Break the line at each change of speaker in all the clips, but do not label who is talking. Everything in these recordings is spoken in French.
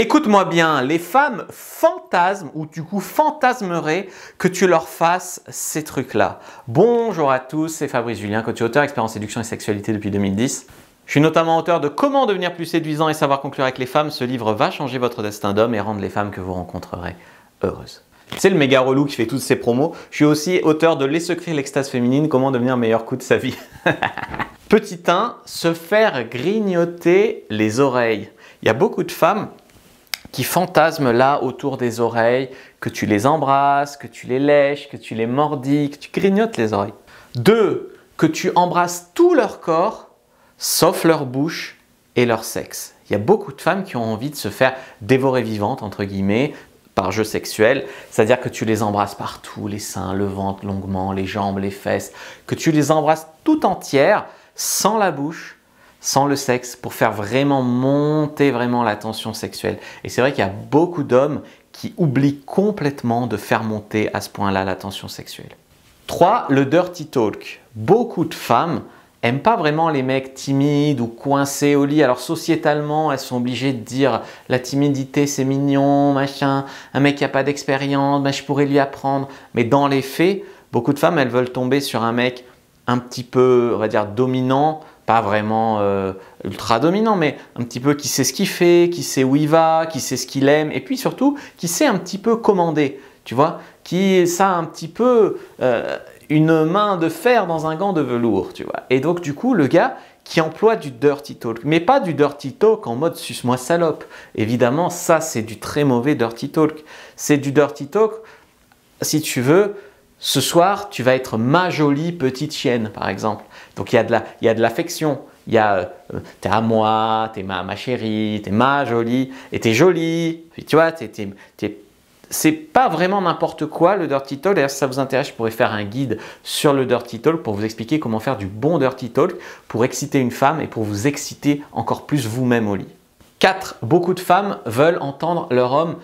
Écoute-moi bien, les femmes fantasment ou du coup fantasmeraient que tu leur fasses ces trucs-là. Bonjour à tous, c'est Fabrice Julien, coach et auteur, expert en séduction et sexualité depuis 2010. Je suis notamment auteur de Comment devenir plus séduisant et savoir conclure avec les femmes. Ce livre va changer votre destin d'homme et rendre les femmes que vous rencontrerez heureuses. C'est le méga relou qui fait toutes ces promos. Je suis aussi auteur de Les secrets de l'extase féminine, comment devenir le meilleur coup de sa vie. Petit 1, se faire grignoter les oreilles. Il y a beaucoup de femmes qui fantasment là autour des oreilles, que tu les embrasses, que tu les lèches, que tu les mordis, que tu grignotes les oreilles. 2, que tu embrasses tout leur corps, sauf leur bouche et leur sexe. Il y a beaucoup de femmes qui ont envie de se faire dévorer vivante, entre guillemets, par jeu sexuel, c'est-à-dire que tu les embrasses partout, les seins, le ventre longuement, les jambes, les fesses, que tu les embrasses tout entières, sans la bouche, sans le sexe, pour faire vraiment monter la tension sexuelle. Et c'est vrai qu'il y a beaucoup d'hommes qui oublient complètement de faire monter à ce point-là la tension sexuelle. 3, le dirty talk. Beaucoup de femmes n'aiment pas vraiment les mecs timides ou coincés au lit. Alors sociétalement, elles sont obligées de dire la timidité c'est mignon, machin, un mec qui n'a pas d'expérience, ben, je pourrais lui apprendre. Mais dans les faits, beaucoup de femmes, elles veulent tomber sur un mec un petit peu, on va dire, dominant, pas vraiment ultra dominant, mais un petit peu qui sait ce qu'il fait, qui sait où il va, qui sait ce qu'il aime, et puis surtout qui sait un petit peu commander, tu vois, qui a un petit peu une main de fer dans un gant de velours, tu vois. Et donc du coup, le gars qui emploie du dirty talk, mais pas du dirty talk en mode suce-moi salope. Évidemment, ça c'est du très mauvais dirty talk. C'est du dirty talk, si tu veux, ce soir, tu vas être ma jolie petite chienne, par exemple. Donc, il y a de l'affection. Il y a t'es à moi, t'es ma chérie, t'es ma jolie, et t'es jolie. Puis, tu vois, c'est pas vraiment n'importe quoi le dirty talk. D'ailleurs, si ça vous intéresse, je pourrais faire un guide sur le dirty talk pour vous expliquer comment faire du bon dirty talk pour exciter une femme et pour vous exciter encore plus vous-même au lit. 4. Beaucoup de femmes veulent entendre leur homme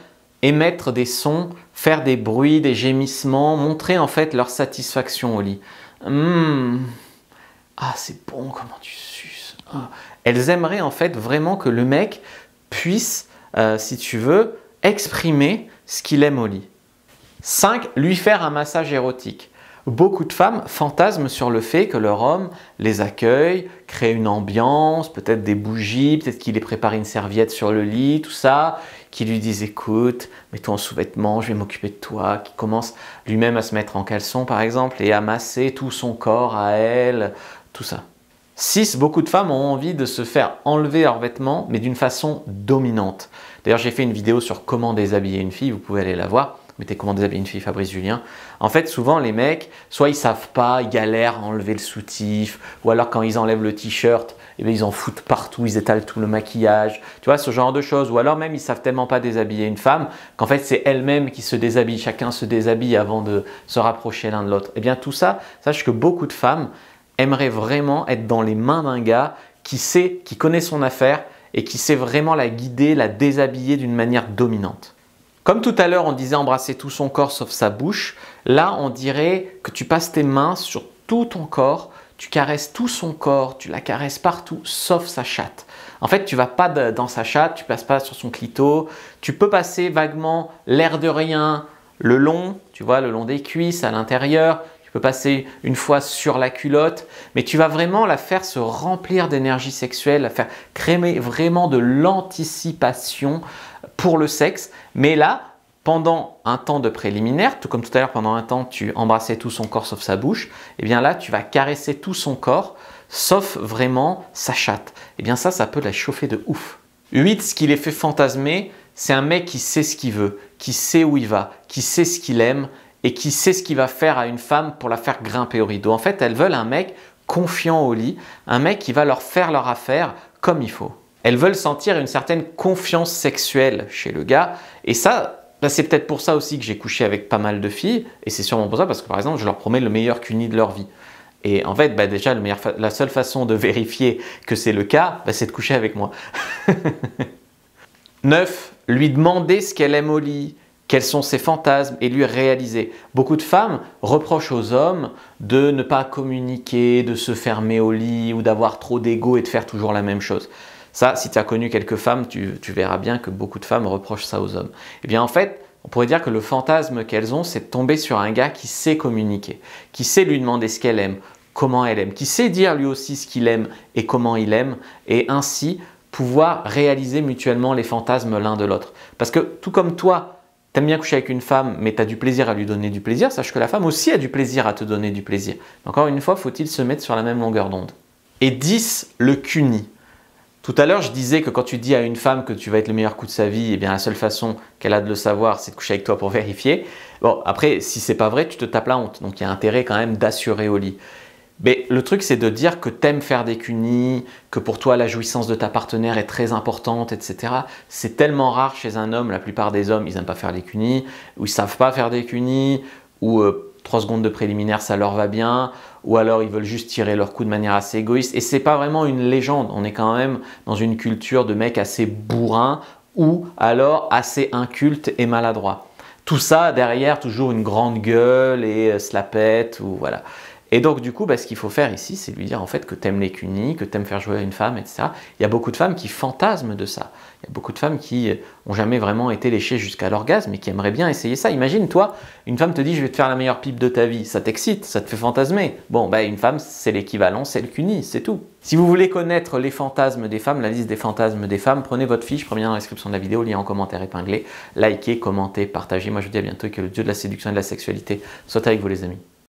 émettre des sons, faire des bruits, des gémissements, montrer en fait leur satisfaction au lit. Ah, c'est bon comment tu suces. Ah. Elles aimeraient en fait vraiment que le mec puisse, si tu veux, exprimer ce qu'il aime au lit. 5. Lui faire un massage érotique. Beaucoup de femmes fantasment sur le fait que leur homme les accueille, crée une ambiance, peut-être des bougies, peut-être qu'il ait préparé une serviette sur le lit, tout ça, qui lui disent écoute, mets-toi en sous-vêtements, je vais m'occuper de toi, qui commence lui-même à se mettre en caleçon par exemple et à masser tout son corps à elle, tout ça. 6. Beaucoup de femmes ont envie de se faire enlever leurs vêtements mais d'une façon dominante. D'ailleurs j'ai fait une vidéo sur comment déshabiller une fille, vous pouvez aller la voir. Mettez comment déshabiller une fille, Fabrice Julien. En fait, souvent les mecs, soit ils savent pas, ils galèrent à enlever le soutif, ou alors quand ils enlèvent le t-shirt, eh bien, ils en foutent partout, ils étalent tout le maquillage, tu vois, ce genre de choses. Ou alors même ils savent tellement pas déshabiller une femme qu'en fait c'est elle-même qui se déshabille, chacun se déshabille avant de se rapprocher l'un de l'autre. Eh bien tout ça, sache que beaucoup de femmes aimeraient vraiment être dans les mains d'un gars qui sait, qui connaît son affaire et qui sait vraiment la guider, la déshabiller d'une manière dominante. Comme tout à l'heure, on disait embrasser tout son corps sauf sa bouche. Là, on dirait que tu passes tes mains sur tout ton corps, tu caresses tout son corps, tu la caresses partout sauf sa chatte. En fait, tu ne vas pas dans sa chatte, tu ne passes pas sur son clito. Tu peux passer vaguement l'air de rien le long, tu vois, le long des cuisses, à l'intérieur. Tu peux passer une fois sur la culotte, mais tu vas vraiment la faire se remplir d'énergie sexuelle, la faire créer vraiment de l'anticipation pour le sexe. Mais là, pendant un temps de préliminaire, tout comme tout à l'heure, pendant un temps, tu embrassais tout son corps sauf sa bouche, et bien là, tu vas caresser tout son corps, sauf vraiment sa chatte. Et bien ça peut la chauffer de ouf. 8. Ce qui les fait fantasmer, c'est un mec qui sait ce qu'il veut, qui sait où il va, qui sait ce qu'il aime et qui sait ce qu'il va faire à une femme pour la faire grimper au rideau. En fait, elles veulent un mec confiant au lit, un mec qui va leur faire leur affaire comme il faut. Elles veulent sentir une certaine confiance sexuelle chez le gars. Et ça, c'est peut-être pour ça aussi que j'ai couché avec pas mal de filles. Et c'est sûrement pour ça parce que par exemple, je leur promets le meilleur cuni de leur vie. Et en fait, déjà, la seule façon de vérifier que c'est le cas, c'est de coucher avec moi. 9. Lui demander ce qu'elle aime au lit, quels sont ses fantasmes et lui réaliser. Beaucoup de femmes reprochent aux hommes de ne pas communiquer, de se fermer au lit ou d'avoir trop d'ego et de faire toujours la même chose. Ça, si tu as connu quelques femmes, tu verras bien que beaucoup de femmes reprochent ça aux hommes. Eh bien en fait, on pourrait dire que le fantasme qu'elles ont, c'est de tomber sur un gars qui sait communiquer, qui sait lui demander ce qu'elle aime, comment elle aime, qui sait dire lui aussi ce qu'il aime et comment il aime, et ainsi pouvoir réaliser mutuellement les fantasmes l'un de l'autre. Parce que tout comme toi, tu aimes bien coucher avec une femme, mais tu as du plaisir à lui donner du plaisir, sache que la femme aussi a du plaisir à te donner du plaisir. Encore une fois, faut-il se mettre sur la même longueur d'onde. Et 10, le cuni. Tout à l'heure, je disais que quand tu dis à une femme que tu vas être le meilleur coup de sa vie, eh bien la seule façon qu'elle a de le savoir, c'est de coucher avec toi pour vérifier. Bon, après, si c'est pas vrai, tu te tapes la honte. Donc il y a intérêt quand même d'assurer au lit. Mais le truc, c'est de dire que tu aimes faire des cunis, que pour toi, la jouissance de ta partenaire est très importante, etc. C'est tellement rare chez un homme. La plupart des hommes, ils n'aiment pas faire des cunis, ou ils savent pas faire des cunis, ou 3 secondes de préliminaire, ça leur va bien, ou alors ils veulent juste tirer leur coup de manière assez égoïste. Et c'est pas vraiment une légende. On est quand même dans une culture de mecs assez bourrins, ou alors assez incultes et maladroits. Tout ça derrière toujours une grande gueule et se la pète, ou voilà. Et donc du coup, ce qu'il faut faire ici, c'est lui dire en fait que tu aimes les cunis, que tu aimes faire jouer à une femme, etc. Il y a beaucoup de femmes qui fantasment de ça. Il y a beaucoup de femmes qui n'ont jamais vraiment été léchées jusqu'à l'orgasme et qui aimeraient bien essayer ça. Imagine, toi, une femme te dit « je vais te faire la meilleure pipe de ta vie ». Ça t'excite, ça te fait fantasmer. Bon, une femme, c'est l'équivalent, c'est le cuni, c'est tout. Si vous voulez connaître les fantasmes des femmes, la liste des fantasmes des femmes, prenez votre fiche, prenez dans la description de la vidéo, lien en commentaire épinglé, likez, commentez, partagez. Moi, je vous dis à bientôt et que le dieu de la séduction et de la sexualité soit avec vous les amis.